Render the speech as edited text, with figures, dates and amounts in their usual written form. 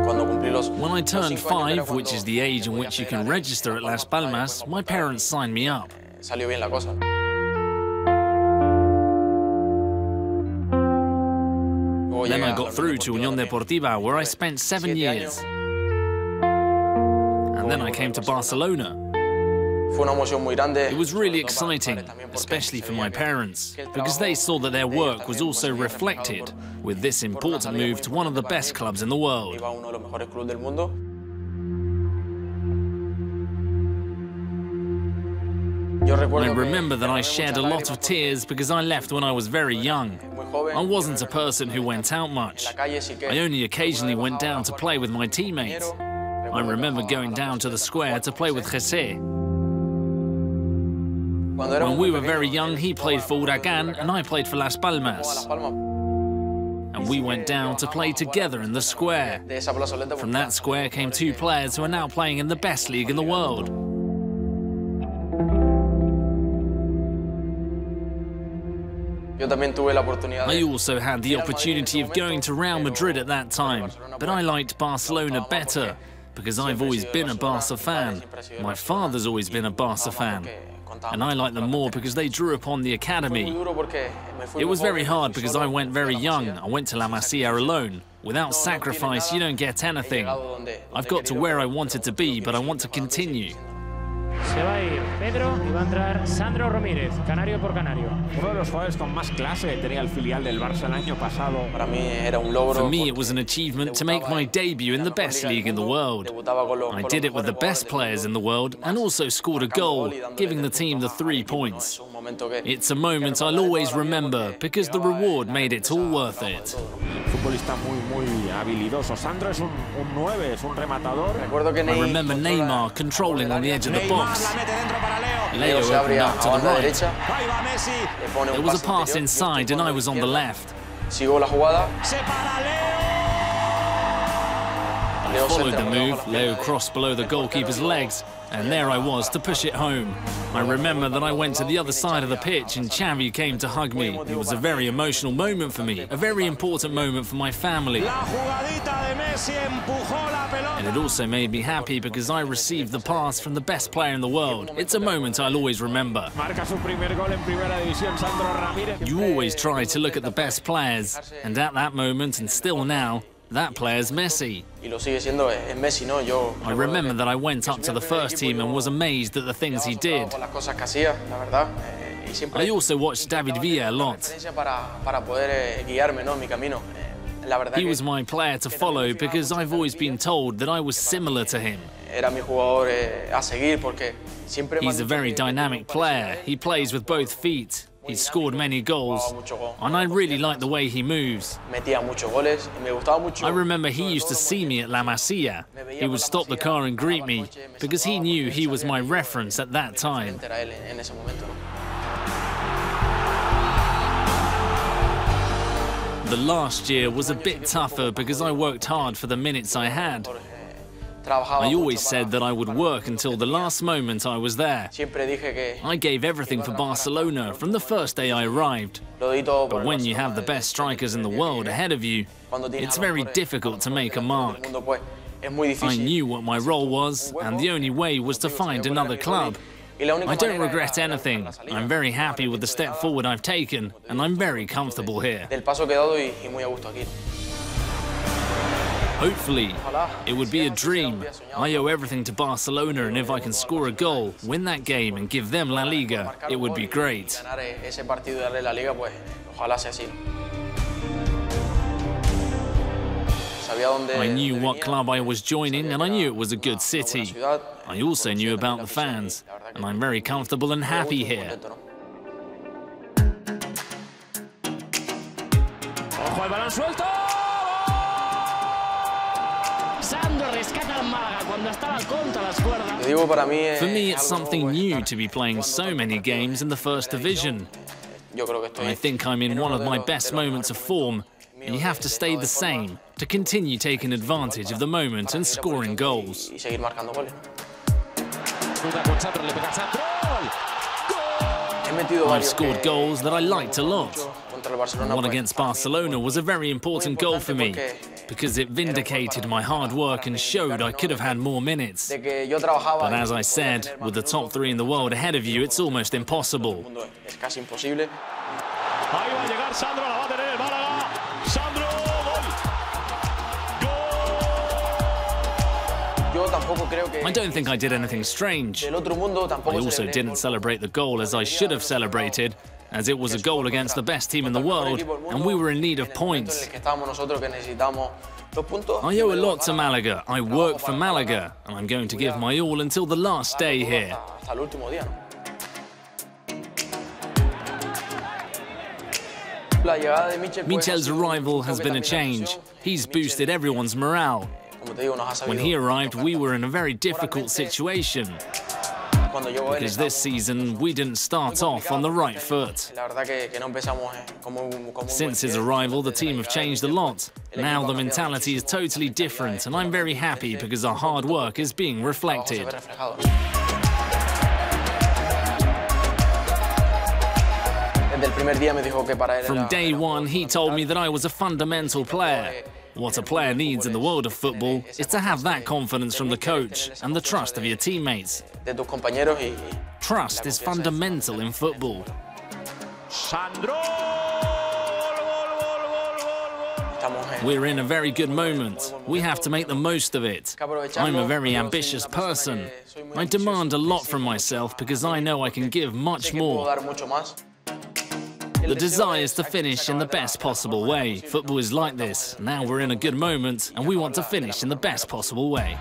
When I turned 5, which is the age in which you can register at Las Palmas, my parents signed me up. Then I got through to Unión Deportiva, where I spent 7 years. And then I came to Barcelona. It was really exciting, especially for my parents, because they saw that their work was also reflected with this important move to one of the best clubs in the world. I remember that I shed a lot of tears because I left when I was very young. I wasn't a person who went out much. I only occasionally went down to play with my teammates. I remember going down to the square to play with José. When we were very young, he played for Huracán and I played for Las Palmas. And we went down to play together in the square. From that square came 2 players who are now playing in the best league in the world. I also had the opportunity of going to Real Madrid at that time, but I liked Barcelona better because I've always been a Barca fan. My father's always been a Barca fan. And I like them more because they drew upon the academy. It was very hard because I went very young. I went to La Masia alone. Without sacrifice, you don't get anything. I've got to where I wanted to be, but I want to continue. Se va a ir Pedro y va a entrar Sandro Ramirez, canario por canario. Uno de los jugadores con más clase que tenía el filial del Barça el año pasado. For me, it was an achievement to make my debut in the best league in the world. I did it with the best players in the world and also scored a goal, giving the team the 3 points. It's a moment I'll always remember because the reward made it all worth it. Futbolista muy habilidoso. Sandro es un 9, es un rematador. I remember Neymar controlling on the edge of the box. Leo opened up to the right. There was a pass inside and I was on the left. I followed the move. Leo crossed below the goalkeeper's legs, and there I was to push it home. I remember that I went to the other side of the pitch and Xavi came to hug me. It was a very emotional moment for me, a very important moment for my family. And it also made me happy because I received the pass from the best player in the world. It's a moment I'll always remember. You always try to look at the best players, and at that moment and still now, that player's Messi. I remember that I went up to the first team and was amazed at the things he did. I also watched David Villa a lot. He was my player to follow because I've always been told that I was similar to him. He's a very dynamic player. He plays with both feet. He's scored many goals, and I really like the way he moves. I remember he used to see me at La Masia. He would stop the car and greet me, because he knew he was my reference at that time. The last year was a bit tougher because I worked hard for the minutes I had. I always said that I would work until the last moment I was there. I gave everything for Barcelona from the first day I arrived. But when you have the best strikers in the world ahead of you, it's very difficult to make a mark. I knew what my role was, and the only way was to find another club. I don't regret anything. I'm very happy with the step forward I've taken, and I'm very comfortable here. Hopefully, it would be a dream. I owe everything to Barcelona, and if I can score a goal, win that game and give them La Liga, it would be great. I knew what club I was joining, and I knew it was a good city. I also knew about the fans, and I'm very comfortable and happy here. Ojo al balón suelto. For me, it's something new to be playing so many games in the first division. I think I'm in one of my best moments of form, and you have to stay the same to continue taking advantage of the moment and scoring goals. I've scored goals that I liked a lot. The one against Barcelona was a very important goal for me. because it vindicated my hard work and showed I could have had more minutes. But as I said, with the top 3 in the world ahead of you, it's almost impossible. Ahí va a llegar Sandro, la va a tener el Málaga. Sandro, gol. I don't think I did anything strange. I also didn't celebrate the goal as I should have celebrated, as it was a goal against the best team in the world, and we were in need of points. I owe a lot to Malaga. I work for Malaga, and I'm going to give my all until the last day here. Michel's arrival has been a change. He's boosted everyone's morale. When he arrived, we were in a very difficult situation, because this season we didn't start off on the right foot. Since his arrival, the team have changed a lot. Now the mentality is totally different, and I'm very happy because our hard work is being reflected. From day one, he told me that I was a fundamental player. What a player needs in the world of football is to have that confidence from the coach and the trust of your teammates. Trust is fundamental in football. We're in a very good moment. We have to make the most of it. I'm a very ambitious person. I demand a lot from myself because I know I can give much more. The desire is to finish in the best possible way. Football is like this. Now we're in a good moment, and we want to finish in the best possible way.